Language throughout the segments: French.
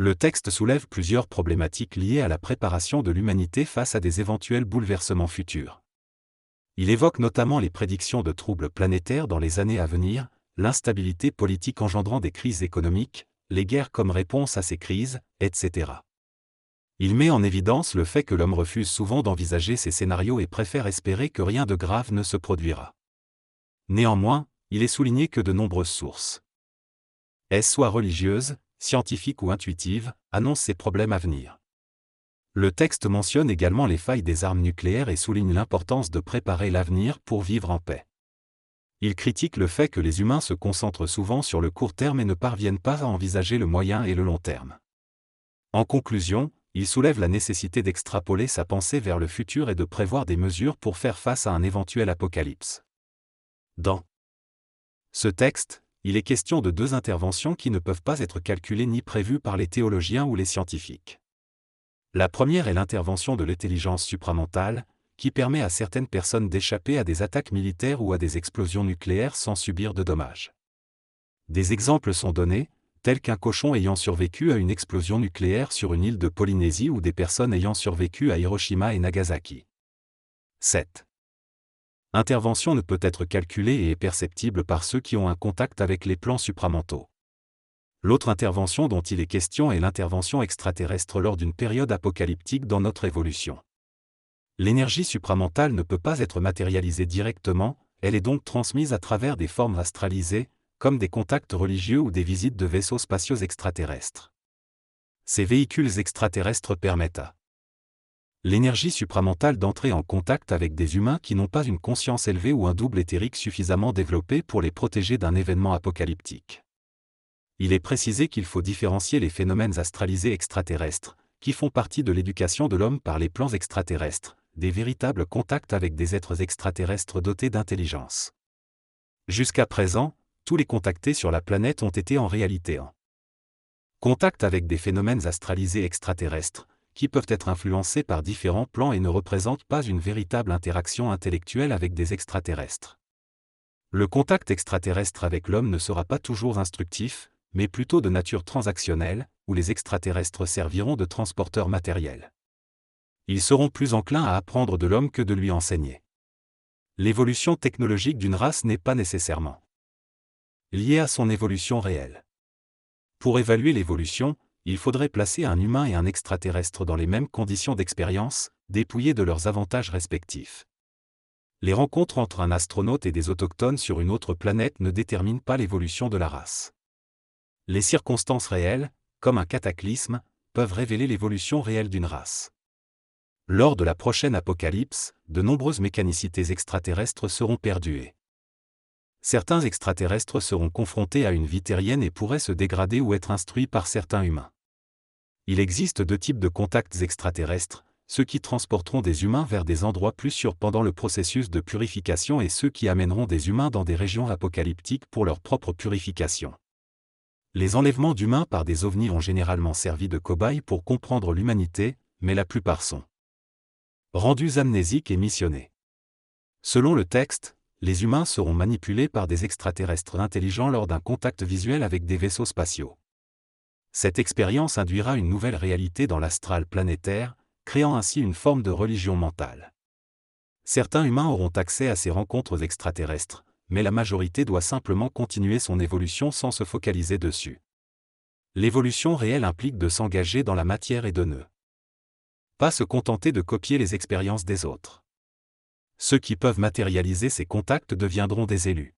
Le texte soulève plusieurs problématiques liées à la préparation de l'humanité face à des éventuels bouleversements futurs. Il évoque notamment les prédictions de troubles planétaires dans les années à venir, l'instabilité politique engendrant des crises économiques, les guerres comme réponse à ces crises, etc. Il met en évidence le fait que l'homme refuse souvent d'envisager ces scénarios et préfère espérer que rien de grave ne se produira. Néanmoins, il est souligné que de nombreuses sources, soit religieuses, scientifiques ou intuitives, annoncent ces problèmes à venir. Le texte mentionne également les failles des armes nucléaires et souligne l'importance de préparer l'avenir pour vivre en paix. Il critique le fait que les humains se concentrent souvent sur le court terme et ne parviennent pas à envisager le moyen et le long terme. En conclusion, il soulève la nécessité d'extrapoler sa pensée vers le futur et de prévoir des mesures pour faire face à un éventuel apocalypse. Dans ce texte, il est question de deux interventions qui ne peuvent pas être calculées ni prévues par les théologiens ou les scientifiques. La première est l'intervention de l'intelligence supramentale, qui permet à certaines personnes d'échapper à des attaques militaires ou à des explosions nucléaires sans subir de dommages. Des exemples sont donnés, tels qu'un cochon ayant survécu à une explosion nucléaire sur une île de Polynésie ou des personnes ayant survécu à Hiroshima et Nagasaki. Cette intervention ne peut être calculée et est perceptible par ceux qui ont un contact avec les plans supramentaux. L'autre intervention dont il est question est l'intervention extraterrestre lors d'une période apocalyptique dans notre évolution. L'énergie supramentale ne peut pas être matérialisée directement, elle est donc transmise à travers des formes astralisées, comme des contacts religieux ou des visites de vaisseaux spatiaux extraterrestres. Ces véhicules extraterrestres permettent à l'énergie supramentale d'entrer en contact avec des humains qui n'ont pas une conscience élevée ou un double éthérique suffisamment développé pour les protéger d'un événement apocalyptique. Il est précisé qu'il faut différencier les phénomènes astralisés extraterrestres, qui font partie de l'éducation de l'homme par les plans extraterrestres, des véritables contacts avec des êtres extraterrestres dotés d'intelligence. Jusqu'à présent, tous les contactés sur la planète ont été en réalité en contact avec des phénomènes astralisés extraterrestres, qui peuvent être influencés par différents plans et ne représentent pas une véritable interaction intellectuelle avec des extraterrestres. Le contact extraterrestre avec l'homme ne sera pas toujours instructif, mais plutôt de nature transactionnelle, où les extraterrestres serviront de transporteurs matériels. Ils seront plus enclins à apprendre de l'homme que de lui enseigner. L'évolution technologique d'une race n'est pas nécessairement liée à son évolution réelle. Pour évaluer l'évolution, il faudrait placer un humain et un extraterrestre dans les mêmes conditions d'expérience, dépouillés de leurs avantages respectifs. Les rencontres entre un astronaute et des autochtones sur une autre planète ne déterminent pas l'évolution de la race. Les circonstances réelles, comme un cataclysme, peuvent révéler l'évolution réelle d'une race. Lors de la prochaine apocalypse, de nombreuses mécanicités extraterrestres seront perdues. Certains extraterrestres seront confrontés à une vie terrienne et pourraient se dégrader ou être instruits par certains humains. Il existe deux types de contacts extraterrestres, ceux qui transporteront des humains vers des endroits plus sûrs pendant le processus de purification et ceux qui amèneront des humains dans des régions apocalyptiques pour leur propre purification. Les enlèvements d'humains par des ovnis ont généralement servi de cobayes pour comprendre l'humanité, mais la plupart sont rendus amnésiques et missionnés. Selon le texte, les humains seront manipulés par des extraterrestres intelligents lors d'un contact visuel avec des vaisseaux spatiaux. Cette expérience induira une nouvelle réalité dans l'astral planétaire, créant ainsi une forme de religion mentale. Certains humains auront accès à ces rencontres extraterrestres, mais la majorité doit simplement continuer son évolution sans se focaliser dessus. L'évolution réelle implique de s'engager dans la matière et de ne pas se contenter de copier les expériences des autres. Ceux qui peuvent matérialiser ces contacts deviendront des élus.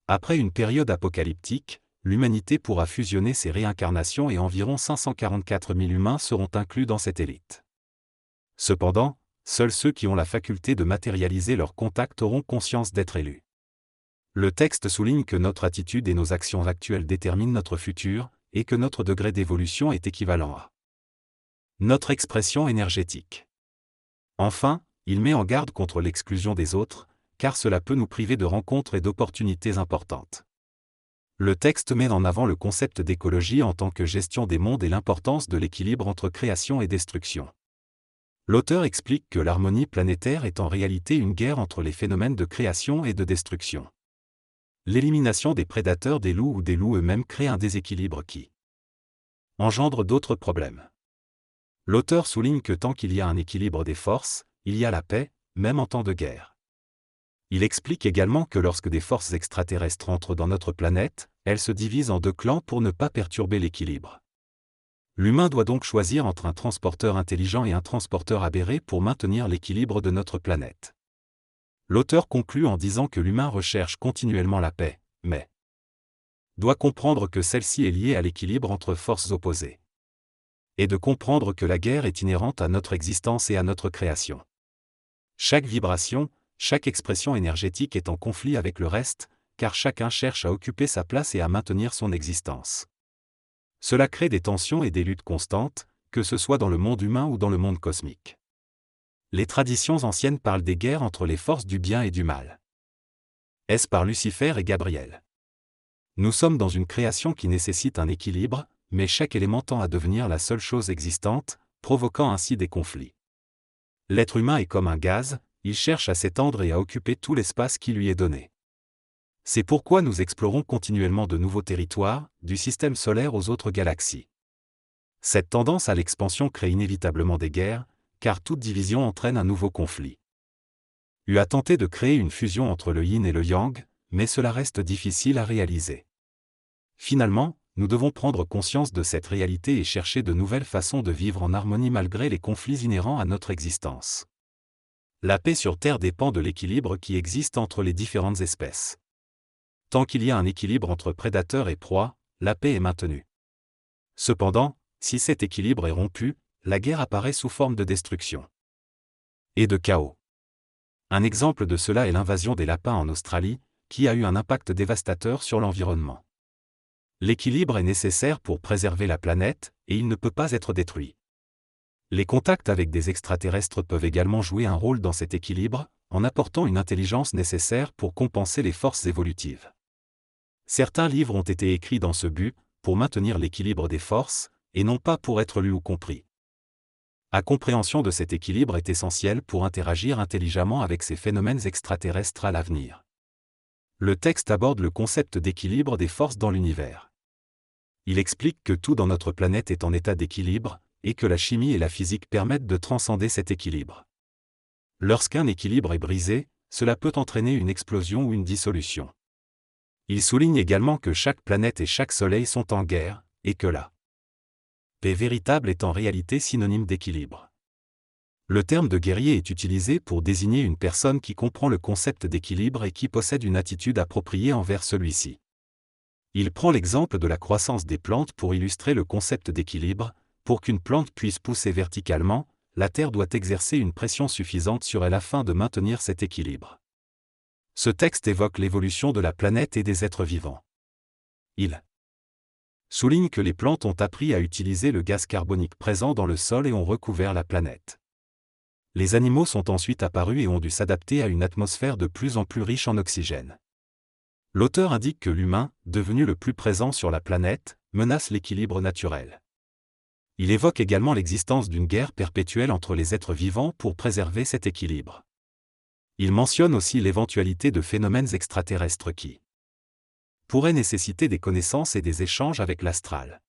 Après une période apocalyptique, l'humanité pourra fusionner ses réincarnations et environ 544 000 humains seront inclus dans cette élite. Cependant, seuls ceux qui ont la faculté de matérialiser leurs contacts auront conscience d'être élus. Le texte souligne que notre attitude et nos actions actuelles déterminent notre futur, et que notre degré d'évolution est équivalent à notre expression énergétique. Enfin, il met en garde contre l'exclusion des autres, car cela peut nous priver de rencontres et d'opportunités importantes. Le texte met en avant le concept d'écologie en tant que gestion des mondes et l'importance de l'équilibre entre création et destruction. L'auteur explique que l'harmonie planétaire est en réalité une guerre entre les phénomènes de création et de destruction. L'élimination des prédateurs des loups ou des loups eux-mêmes crée un déséquilibre qui engendre d'autres problèmes. L'auteur souligne que tant qu'il y a un équilibre des forces, il y a la paix, même en temps de guerre. Il explique également que lorsque des forces extraterrestres entrent dans notre planète, elles se divisent en deux clans pour ne pas perturber l'équilibre. L'humain doit donc choisir entre un transporteur intelligent et un transporteur aberré pour maintenir l'équilibre de notre planète. L'auteur conclut en disant que l'humain recherche continuellement la paix, mais doit comprendre que celle-ci est liée à l'équilibre entre forces opposées. Et de comprendre que la guerre est inhérente à notre existence et à notre création. Chaque vibration, chaque expression énergétique est en conflit avec le reste, car chacun cherche à occuper sa place et à maintenir son existence. Cela crée des tensions et des luttes constantes, que ce soit dans le monde humain ou dans le monde cosmique. Les traditions anciennes parlent des guerres entre les forces du bien et du mal. Est-ce par Lucifer et Gabriel? Nous sommes dans une création qui nécessite un équilibre, mais chaque élément tend à devenir la seule chose existante, provoquant ainsi des conflits. L'être humain est comme un gaz, il cherche à s'étendre et à occuper tout l'espace qui lui est donné. C'est pourquoi nous explorons continuellement de nouveaux territoires, du système solaire aux autres galaxies. Cette tendance à l'expansion crée inévitablement des guerres, car toute division entraîne un nouveau conflit. U a tenté de créer une fusion entre le yin et le yang, mais cela reste difficile à réaliser. Finalement, nous devons prendre conscience de cette réalité et chercher de nouvelles façons de vivre en harmonie malgré les conflits inhérents à notre existence. La paix sur Terre dépend de l'équilibre qui existe entre les différentes espèces. Tant qu'il y a un équilibre entre prédateurs et proies, la paix est maintenue. Cependant, si cet équilibre est rompu, la guerre apparaît sous forme de destruction et de chaos. Un exemple de cela est l'invasion des lapins en Australie, qui a eu un impact dévastateur sur l'environnement. L'équilibre est nécessaire pour préserver la planète, et il ne peut pas être détruit. Les contacts avec des extraterrestres peuvent également jouer un rôle dans cet équilibre, en apportant une intelligence nécessaire pour compenser les forces évolutives. Certains livres ont été écrits dans ce but, pour maintenir l'équilibre des forces, et non pas pour être lus ou compris. La compréhension de cet équilibre est essentielle pour interagir intelligemment avec ces phénomènes extraterrestres à l'avenir. Le texte aborde le concept d'équilibre des forces dans l'univers. Il explique que tout dans notre planète est en état d'équilibre, et que la chimie et la physique permettent de transcender cet équilibre. Lorsqu'un équilibre est brisé, cela peut entraîner une explosion ou une dissolution. Il souligne également que chaque planète et chaque soleil sont en guerre, et que la paix véritable est en réalité synonyme d'équilibre. Le terme de guerrier est utilisé pour désigner une personne qui comprend le concept d'équilibre et qui possède une attitude appropriée envers celui-ci. Il prend l'exemple de la croissance des plantes pour illustrer le concept d'équilibre. Pour qu'une plante puisse pousser verticalement, la terre doit exercer une pression suffisante sur elle afin de maintenir cet équilibre. Ce texte évoque l'évolution de la planète et des êtres vivants. Il souligne que les plantes ont appris à utiliser le gaz carbonique présent dans le sol et ont recouvert la planète. Les animaux sont ensuite apparus et ont dû s'adapter à une atmosphère de plus en plus riche en oxygène. L'auteur indique que l'humain, devenu le plus présent sur la planète, menace l'équilibre naturel. Il évoque également l'existence d'une guerre perpétuelle entre les êtres vivants pour préserver cet équilibre. Il mentionne aussi l'éventualité de phénomènes extraterrestres qui pourraient nécessiter des connaissances et des échanges avec l'astral.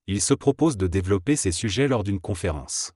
Il se propose de développer ces sujets lors d'une conférence.